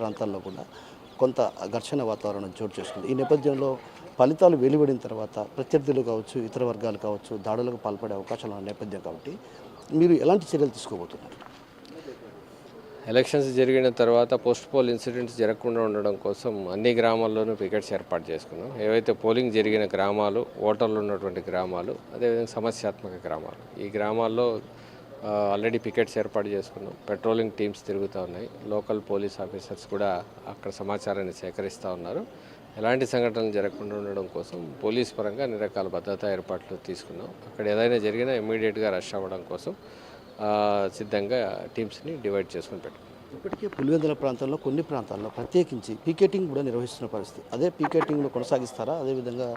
ప్రాంతాల్లో కూడా కొంత ఘర్షణ వాతావరణం చోటు చేసుకుంది. ఈ నేపథ్యంలో ఫలితాలు వెలువడిన తర్వాత ప్రత్యర్థులు కావచ్చు, ఇతర వర్గాలు కావచ్చు, దాడులకు పాల్పడే అవకాశాలు ఉన్న నేపథ్యం కాబట్టి మీరు ఎలాంటి చర్యలు తీసుకోబోతున్నారు? ఎలక్షన్స్ జరిగిన తర్వాత పోస్ట్ పోల్ ఇన్సిడెంట్స్ జరగకుండా ఉండడం కోసం అన్ని గ్రామాల్లోనూ పికెట్స్ ఏర్పాటు చేసుకున్నాం. ఏవైతే పోలింగ్ జరిగిన గ్రామాలు, ఓటర్లు ఉన్నటువంటి గ్రామాలు, అదేవిధంగా సమస్యాత్మక గ్రామాలు, ఈ గ్రామాల్లో ఆల్రెడీ పికెట్స్ ఏర్పాటు చేసుకున్నాం. పెట్రోలింగ్ టీమ్స్ తిరుగుతూ ఉన్నాయి. లోకల్ పోలీస్ ఆఫీసర్స్ కూడా అక్కడ సమాచారాన్ని సేకరిస్తూ ఉన్నారు. ఎలాంటి సంఘటనలు జరగకుండా ఉండడం కోసం పోలీస్ పరంగా అన్ని రకాల భద్రతా ఏర్పాట్లు తీసుకున్నాం. అక్కడ ఏదైనా జరిగినా ఇమ్మీడియట్గా రష్ అవ్వడం కోసం సిద్ధంగా టీమ్స్ని డివైడ్ చేసుకుని పెట్టుకున్నాం. ఇప్పటికే పులివెందుల ప్రాంతంలో కొన్ని ప్రాంతాల్లో ప్రత్యేకించి పీకెటింగ్ కూడా నిర్వహిస్తున్న పరిస్థితి. అదే పీకెటింగ్ను కొనసాగిస్తారా? అదేవిధంగా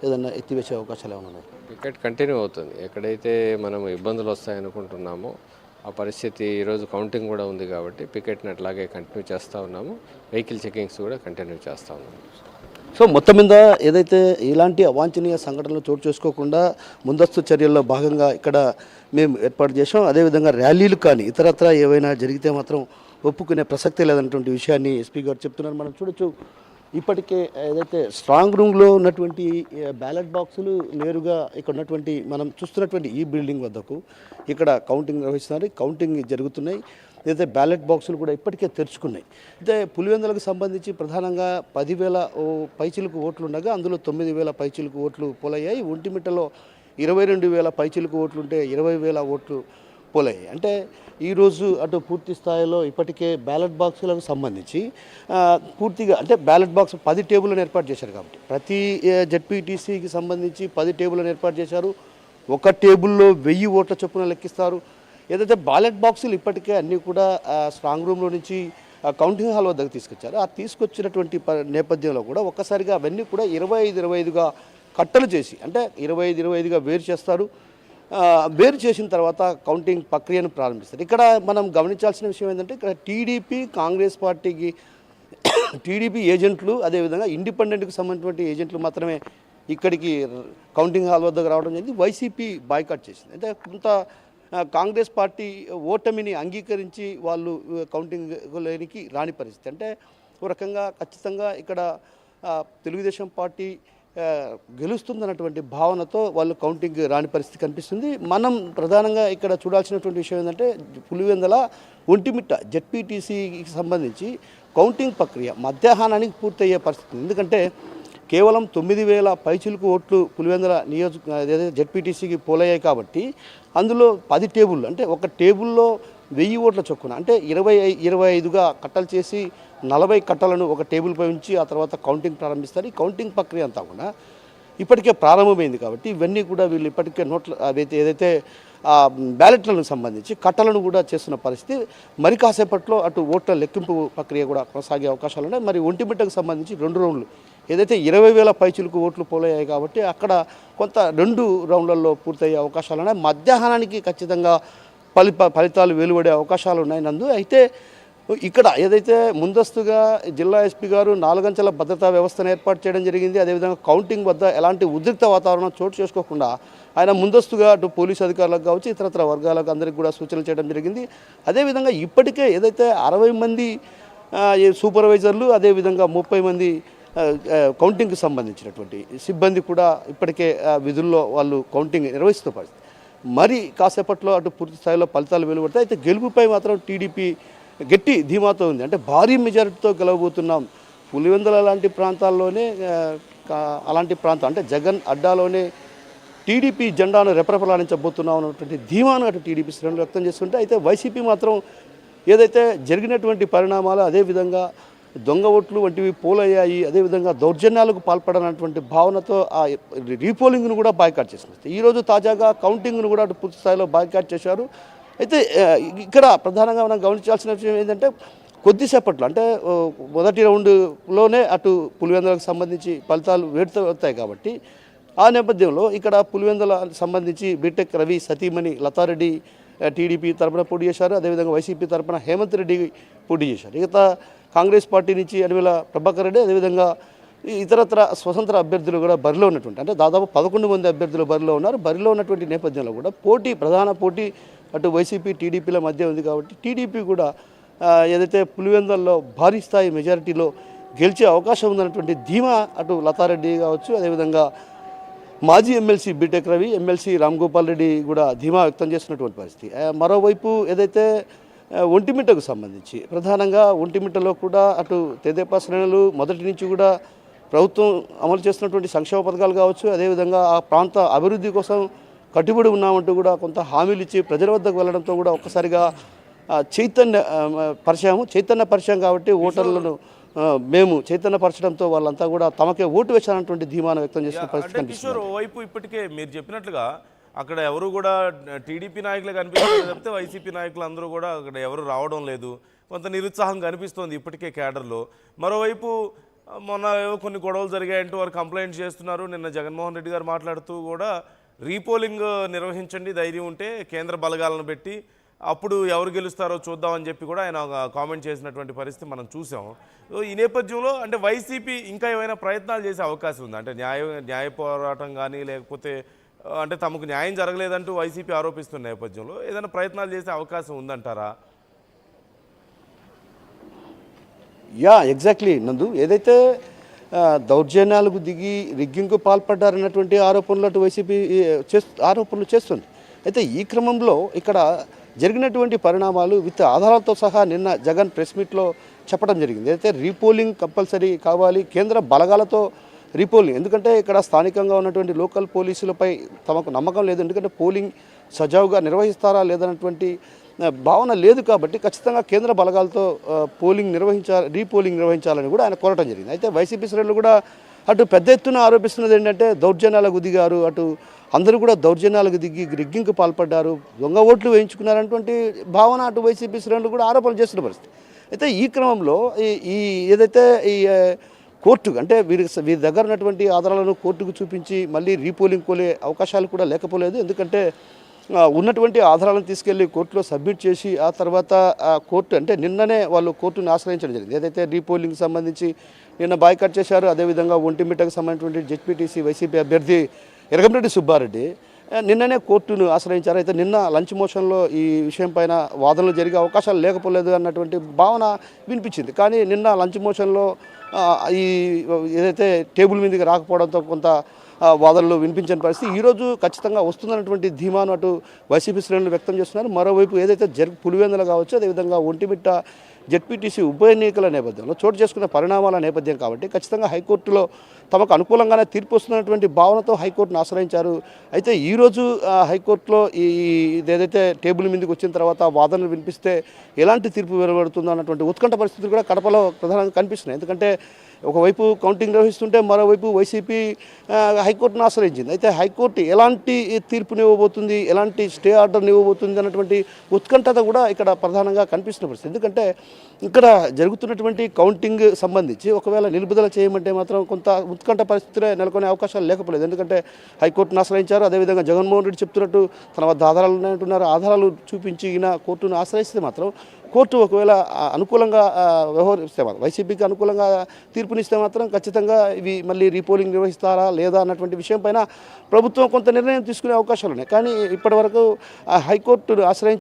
ఏదైనా ఎత్తివేసే అవకాశాలు ఏమైనా ఉన్నాయి? పికెట్ కంటిన్యూ అవుతుంది. ఎక్కడైతే మనం ఇబ్బందులు వస్తాయనుకుంటున్నామో ఆ పరిస్థితి ఈరోజు కౌంటింగ్ కూడా ఉంది కాబట్టి పికెట్ని అట్లాగే కంటిన్యూ చేస్తూ ఉన్నాము. వెహికల్ చెకింగ్స్ కూడా కంటిన్యూ చేస్తూ ఉన్నాము. సో మొత్తం మీద ఏదైతే ఇలాంటి అవాంఛనీయ సంఘటనలు చోటు చేసుకోకుండా ముందస్తు చర్యల్లో భాగంగా ఇక్కడ మేము ఏర్పాటు చేసాం. అదేవిధంగా ర్యాలీలు కానీ ఇతరత్ర ఏవైనా జరిగితే మాత్రం ఒప్పుకునే ప్రసక్తే లేదన్నటువంటి విషయాన్ని ఎస్పీ గారు చెప్తున్నారు. మనం చూడొచ్చు, ఇప్పటికే ఏదైతే స్ట్రాంగ్ రూమ్లో ఉన్నటువంటి బ్యాలెట్ బాక్సులు నేరుగా ఇక్కడ ఉన్నటువంటి మనం చూస్తున్నటువంటి ఈ బిల్డింగ్ వద్దకు ఇక్కడ కౌంటింగ్ నిర్వహిస్తున్నారు. కౌంటింగ్ జరుగుతున్నాయి. అయితే బ్యాలెట్ బాక్సులు కూడా ఇప్పటికే తెరుచుకున్నాయి. అయితే పులివెందులకు సంబంధించి ప్రధానంగా 10,000 పైచిలకు ఓట్లు ఉండగా అందులో 9,000 పైచిలకు ఓట్లు పోలయ్యాయి. ఒంటిమిట్టలో 22,000 పైచిలకు ఓట్లు ఉంటే 20,000 ఓట్లు పోలయ్యాయి. అంటే ఈరోజు అటు పూర్తి స్థాయిలో ఇప్పటికే బ్యాలెట్ బాక్సులకు సంబంధించి పూర్తిగా అంటే బ్యాలెట్ బాక్స్ 10 టేబుల్లను ఏర్పాటు చేశారు కాబట్టి ప్రతి జెడ్పీటీసీకి సంబంధించి 10 టేబుల్లను ఏర్పాటు చేశారు. ఒక టేబుల్లో 1000 ఓట్ల చొప్పున లెక్కిస్తారు. ఏదైతే బ్యాలెట్ బాక్సులు ఇప్పటికే అన్నీ కూడా స్ట్రాంగ్ రూమ్లో నుంచి కౌంటింగ్ హాల్ వద్దకు తీసుకొచ్చారు. ఆ తీసుకొచ్చినటువంటి నేపథ్యంలో కూడా ఒక్కసారిగా అవన్నీ కూడా 25-25గా కట్టలు చేసి అంటే 25-25గా వేరు చేస్తారు. వేరు చేసిన తర్వాత కౌంటింగ్ ప్రక్రియను ప్రారంభిస్తారు. ఇక్కడ మనం గమనించాల్సిన విషయం ఏంటంటే ఇక్కడ టీడీపీ కాంగ్రెస్ పార్టీకి టీడీపీ ఏజెంట్లు అదేవిధంగా ఇండిపెండెంట్కి సంబంధించినటువంటి ఏజెంట్లు మాత్రమే ఇక్కడికి కౌంటింగ్ హాల్ వద్దకు రావడం జరిగింది. వైసీపీ బాయ్కాట్ చేసింది. అంటే కొంత కాంగ్రెస్ పార్టీ ఓటమిని అంగీకరించి వాళ్ళు కౌంటింగ్లోనికి రాని పరిస్థితి. అంటే ఒక రకంగా ఖచ్చితంగా ఇక్కడ తెలుగుదేశం పార్టీ గెలుస్తుందన్నటువంటి భావనతో వాళ్ళు కౌంటింగ్ రాని పరిస్థితి కనిపిస్తుంది. మనం ప్రధానంగా ఇక్కడ చూడాల్సినటువంటి విషయం ఏంటంటే పులివెందుల ఒంటిమిట్ట జెడ్పీటీసీకి సంబంధించి కౌంటింగ్ ప్రక్రియ మధ్యాహ్నానికి పూర్తయ్యే పరిస్థితి. ఎందుకంటే కేవలం 9,000 పైచిలకు ఓట్లు పులివెందుల జెడ్పీటీసీకి పోలయ్యాయి కాబట్టి అందులో 10 టేబుల్ అంటే ఒక టేబుల్లో 1000 ఓట్ల చొప్పున అంటే 25గా కట్టలు చేసి 40 కట్టలను ఒక టేబుల్పై ఉంచి ఆ తర్వాత కౌంటింగ్ ప్రారంభిస్తారు. ఈ కౌంటింగ్ ప్రక్రియ అంతా కూడా ఇప్పటికే ప్రారంభమైంది కాబట్టి ఇవన్నీ కూడా వీళ్ళు ఇప్పటికే నోట్ల ఏదైతే బ్యాలెట్లకు సంబంధించి కట్టలను కూడా చేస్తున్న పరిస్థితి. మరి కాసేపట్లో అటు ఓట్ల లెక్కింపు ప్రక్రియ కూడా కొనసాగే అవకాశాలు ఉన్నాయి. మరి ఒంటిమిట్టకు సంబంధించి 2 రౌండ్లు ఏదైతే 20,000 పైచిలకు ఓట్లు పోలయ్యాయి కాబట్టి అక్కడ కొంత 2 రౌండ్లలో పూర్తయ్యే అవకాశాలు ఉన్నాయి. మధ్యాహ్నానికి ఖచ్చితంగా ఫలితాలు వెలువడే అవకాశాలు ఉన్నాయి. అయితే ఇక్కడ ఏదైతే ముందస్తుగా జిల్లా ఎస్పీ గారు 4 అంచెల భద్రతా వ్యవస్థను ఏర్పాటు చేయడం జరిగింది. అదేవిధంగా కౌంటింగ్ వద్ద ఎలాంటి ఉద్రిక్త వాతావరణం చోటు చేసుకోకుండా ఆయన ముందస్తుగా అటు పోలీసు అధికారులకు కావచ్చు ఇతరత్ర వర్గాలకు అందరికీ కూడా సూచనలు చేయడం జరిగింది. అదేవిధంగా ఇప్పటికే ఏదైతే 60 మంది సూపర్వైజర్లు అదేవిధంగా 30 మంది కౌంటింగ్కి సంబంధించినటువంటి సిబ్బంది కూడా ఇప్పటికే విధుల్లో వాళ్ళు కౌంటింగ్ నిర్వహిస్తూ పరిస్థితి. మరి కాసేపట్లో అటు పూర్తి స్థాయిలో ఫలితాలు వెలువడతాయి. అయితే గెలుపుపై మాత్రం టీడీపీ గట్టి ధీమాతో ఉంది. అంటే భారీ మెజారిటీతో గెలవబోతున్నాం. పులివెందుల లాంటి ప్రాంతాల్లోనే అలాంటి ప్రాంతం అంటే జగన్ అడ్డాలోనే టీడీపీ జెండాను రెపరెపలాడించబోతున్నాం అన్నటువంటి ధీమాను అటు టీడీపీ శ్రేణులు వ్యక్తం చేస్తుంటే అయితే వైసీపీ మాత్రం ఏదైతే జరిగినటువంటి పరిణామాలు అదేవిధంగా దొంగ ఓట్లు వంటివి పోలయ్యాయి అదేవిధంగా దౌర్జన్యాలకు పాల్పడాలన్నటువంటి భావనతో ఆ రీపోలింగ్ను కూడా బాయ్కాట్ చేసింది. ఈరోజు తాజాగా కౌంటింగ్ను కూడా అటు పూర్తి స్థాయిలో బాయ్కాట్ చేశారు. అయితే ఇక్కడ ప్రధానంగా మనం గమనించాల్సిన విషయం ఏంటంటే కొద్దిసేపట్లో అంటే మొదటి రౌండ్లోనే అటు పులివెందులకు సంబంధించి ఫలితాలు వేడుతాయి కాబట్టి ఆ నేపథ్యంలో ఇక్కడ పులివెందుల సంబంధించి బీటెక్ రవి సతీమణి లతారెడ్డి టీడీపీ తరఫున పోటీ చేశారు. అదేవిధంగా వైసీపీ తరఫున హేమంత్ రెడ్డి పోటీ చేశారు. ఇక కాంగ్రెస్ పార్టీ నుంచి అనివేల ప్రభాకర్ రెడ్డి అదేవిధంగా ఇతరత్ర స్వతంత్ర అభ్యర్థులు కూడా బరిలో ఉన్నటువంటి అంటే దాదాపు 11 మంది అభ్యర్థులు బరిలో ఉన్నారు. బరిలో ఉన్నటువంటి నేపథ్యంలో కూడా ప్రధాన పోటీ అటు వైసీపీ టీడీపీల మధ్య ఉంది కాబట్టి టీడీపీ కూడా ఏదైతే పులివెందుల్లో భారీ స్థాయి మెజారిటీలో గెలిచే అవకాశం ఉందన్నటువంటి ధీమా అటు లతారెడ్డి కావచ్చు, అదేవిధంగా మాజీ MLC BTech Ravi, MLC Ram Gopal Reddy కూడా ధీమా వ్యక్తం చేస్తున్నటువంటి పరిస్థితి. మరోవైపు ఏదైతే ఒంటిమిట్టకు సంబంధించి ప్రధానంగా ఒంటిమిట్టలో కూడా అటు తెదేపా శ్రేణులు మొదటి నుంచి కూడా ప్రభుత్వం అమలు చేస్తున్నటువంటి సంక్షేమ పథకాలు కావచ్చు, అదేవిధంగా ఆ ప్రాంత అభివృద్ధి కోసం కట్టుబడి ఉన్నామంటూ కూడా కొంత హామీలు ఇచ్చి ప్రజల వద్దకు వెళ్ళడంతో కూడా ఒక్కసారిగా చైతన్యపరిచాం కాబట్టి ఓటర్లను మేము చైతన్యపరచడంతో వాళ్ళంతా కూడా తమకే ఓటు వేశారన్నటువంటి ధీమాను వ్యక్తం చేసిన పరిస్థితి కనిపిస్తుంది. కిషోర్, ఓవైపు ఇప్పటికే మీరు చెప్పినట్లుగా అక్కడ ఎవరు కూడా టీడీపీ నాయకులు కనిపిస్తుంది తప్పితే వైసీపీ నాయకులు అందరూ కూడా అక్కడ ఎవరు రావడం లేదు. కొంత నిరుత్సాహం కనిపిస్తోంది ఇప్పటికే క్యాడర్లో. మరోవైపు మొన్న ఏవో కొన్ని గొడవలు జరిగాయంటూ వారు కంప్లైంట్ చేస్తున్నారు. నిన్న జగన్మోహన్ రెడ్డి గారు మాట్లాడుతూ కూడా రీపోలింగ్ నిర్వహించండి, ధైర్యం ఉంటే కేంద్ర బలగాలను పెట్టి అప్పుడు ఎవరు గెలుస్తారో చూద్దామని చెప్పి కూడా ఆయన కామెంట్ చేసినటువంటి పరిస్థితి మనం చూసాం. సో ఈ నేపథ్యంలో అంటే వైసీపీ ఇంకా ఏమైనా ప్రయత్నాలు చేసే అవకాశం ఉంది అంటే న్యాయ పోరాటం కానీ లేకపోతే అంటే తమకు న్యాయం జరగలేదంటూ వైసీపీ ఆరోపిస్తున్న నేపథ్యంలో ఏదైనా ప్రయత్నాలు చేసే అవకాశం ఉందంటారా? ఎగ్జాక్ట్లీ నందు, ఏదైతే దౌర్జన్యాలకు దిగి రిగ్గింగ్కు పాల్పడ్డారన్నటువంటి ఆరోపణలు అటు వైసీపీ ఆరోపణలు చేస్తుంది. అయితే ఈ క్రమంలో ఇక్కడ జరిగినటువంటి పరిణామాలు విత్ ఆధారాలతో సహా నిన్న జగన్ ప్రెస్ మీట్లో చెప్పడం జరిగింది. అయితే రీపోలింగ్ కంపల్సరీ కావాలి, కేంద్ర బలగాలతో రీపోలింగ్, ఎందుకంటే ఇక్కడ స్థానికంగా ఉన్నటువంటి లోకల్ పోలీసులపై తమకు నమ్మకం లేదు, ఎందుకంటే పోలింగ్ సజావుగా నిర్వహిస్తారా లేదన్నటువంటి భావన లేదు కాబట్టి ఖచ్చితంగా కేంద్ర బలగాలతో రీపోలింగ్ నిర్వహించాలని కూడా ఆయన కోరటం జరిగింది. అయితే వైసీపీ శ్రేణులు కూడా అటు పెద్ద ఎత్తున ఆరోపిస్తున్నది ఏంటంటే దౌర్జన్యాలకు దిగారు, అటు అందరూ కూడా దౌర్జన్యాలకు దిగి రిగ్గింగ్కు పాల్పడ్డారు, దొంగ ఓట్లు వేయించుకున్నారన్నటువంటి భావన అటు వైసీపీ శ్రేణులు కూడా ఆరోపణలు చేస్తున్న పరిస్థితి. అయితే ఈ క్రమంలో ఏదైతే కోర్టు అంటే వీరి దగ్గర ఉన్నటువంటి ఆధారాలను కోర్టుకు చూపించి మళ్ళీ రీపోలింగ్ కోలే అవకాశాలు కూడా లేకపోలేదు. ఎందుకంటే ఉన్నటువంటి ఆధారాలను తీసుకెళ్లి కోర్టులో సబ్మిట్ చేసి ఆ తర్వాత కోర్టు అంటే నిన్ననే వాళ్ళు కోర్టును ఆశ్రయించడం జరిగింది. ఏదైతే రీపోలింగ్ సంబంధించి నిన్న బాయ్కాట్ చేశారు, అదేవిధంగా ఒంటిమిట్టకు సంబంధించినటువంటి జెడ్పీటీసీ వైసీపీ అభ్యర్థి ఎరగంరెడ్డి సుబ్బారెడ్డి నిన్ననే కోర్టును ఆశ్రయించారు. అయితే నిన్న లంచ్ మోషన్లో ఈ విషయం పైన వాదనలు జరిగే అవకాశాలు లేకపోలేదు అన్నటువంటి భావన వినిపించింది. కానీ నిన్న లంచ్ మోషన్లో ఏదైతే టేబుల్ మీదకి రాకపోవడంతో కొంత వాదనలు వినిపించని పరిస్థితి. ఈరోజు ఖచ్చితంగా వస్తుందన్నటువంటి ధీమాను అటు వైసీపీ శ్రేణులు వ్యక్తం చేస్తున్నారు. మరోవైపు ఏదైతే పులివెందులు కావచ్చు, అదేవిధంగా ఒంటిమిట్ట జెడ్పీటీసీ ఉప ఎన్నికల నేపథ్యంలో చోటు చేసుకున్న పరిణామాల నేపథ్యం కాబట్టి ఖచ్చితంగా హైకోర్టులో తమకు అనుకూలంగానే తీర్పు వస్తున్నటువంటి భావనతో హైకోర్టును ఆశ్రయించారు. అయితే ఈరోజు హైకోర్టులో ఏదైతే టేబుల్ మీదకి వచ్చిన తర్వాత వాదనలు వినిపిస్తే ఎలాంటి తీర్పు వెలువడుతుందో అన్నటువంటి ఉత్కంఠ పరిస్థితులు కూడా కడపలో ప్రధానంగా కనిపిస్తున్నాయి. ఎందుకంటే ఒకవైపు కౌంటింగ్ నిర్వహిస్తుంటే మరోవైపు వైసీపీ హైకోర్టును ఆశ్రయించింది. అయితే హైకోర్టు ఎలాంటి తీర్పుని ఇవ్వబోతుంది, ఎలాంటి స్టే ఆర్డర్ని ఇవ్వబోతుంది అన్నటువంటి ఉత్కంఠత కూడా ఇక్కడ ప్రధానంగా కనిపిస్తున్న పరిస్థితి. ఎందుకంటే ఇక్కడ జరుగుతున్నటువంటి కౌంటింగ్ సంబంధించి ఒకవేళ నిలుపుదల చేయమంటే మాత్రం కొంత ఉత్కంఠ పరిస్థితులే నెలకొనే అవకాశాలు లేకపోలేదు. ఎందుకంటే హైకోర్టును ఆశ్రయించారు, అదేవిధంగా జగన్మోహన్ రెడ్డి చెప్తున్నట్టు తన వద్ద ఆధారాలు ఉన్నాయంటున్నారు. ఆధారాలు చూపించి కోర్టును ఆశ్రయిస్తే మాత్రం కోర్టు ఒకవేళ అనుకూలంగా వ్యవహరిస్తే మాత్రం వైసీపీకి అనుకూలంగా తీర్పునిస్తే మాత్రం ఖచ్చితంగా ఇవి మళ్ళీ రీపోలింగ్ నిర్వహిస్తారా లేదా అన్నటువంటి విషయం పైన ప్రభుత్వం కొంత నిర్ణయం తీసుకునే అవకాశాలు ఉన్నాయి. కానీ ఇప్పటివరకు హైకోర్టును ఆశ్రయించి